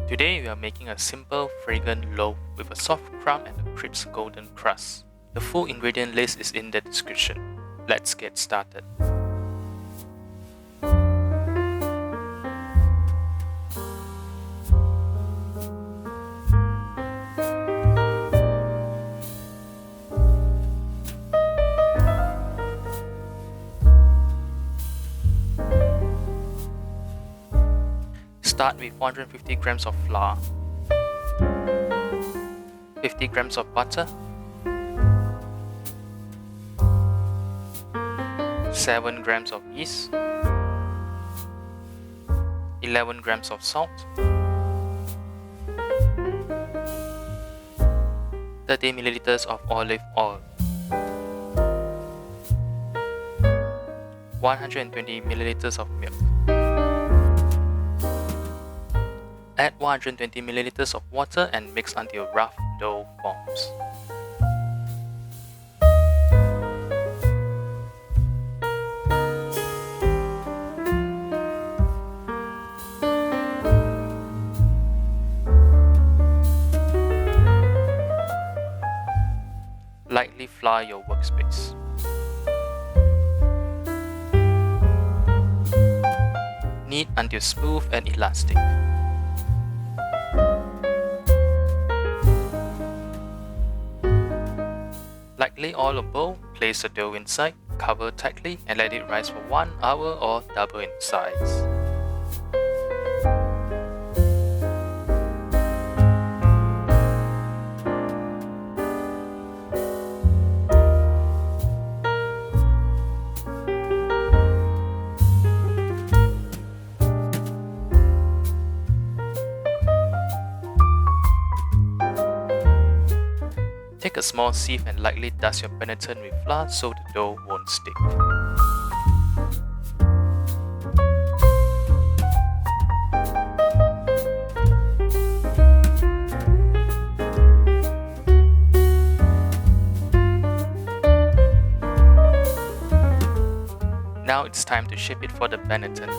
Today we are making a simple, fragrant loaf with a soft crumb and a crisp golden crust. The full ingredient list is in the description. Let's get started. Start with 150 grams of flour, 50 grams of butter, 7 grams of yeast, 11 grams of salt, 30 milliliters of olive oil, 120 milliliters of milk. Add 120 milliliters of water and mix until rough dough forms. Lightly flour your workspace. Knead until smooth and elastic. Lightly oil a bowl, place the dough inside, cover tightly and let it rise for 1 hour or double in size. Take a small sieve and lightly dust your banneton with flour so the dough won't stick. Now it's time to shape it for the banneton.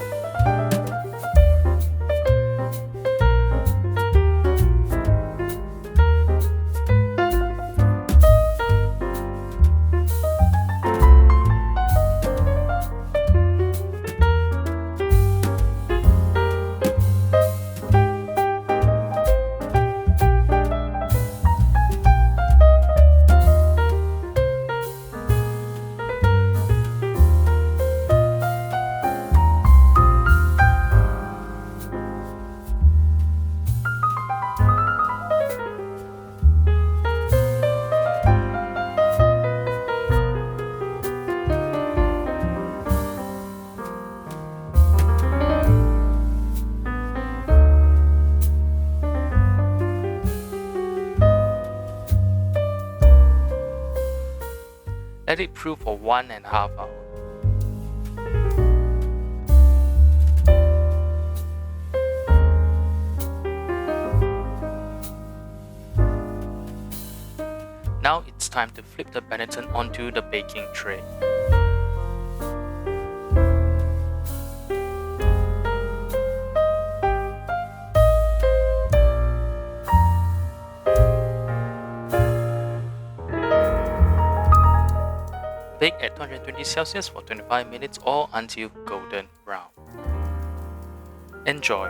Let it brew for 1.5 hours. Now it's time to flip the banneton onto the baking tray. Bake at 220 Celsius for 25 minutes or until golden brown. Enjoy!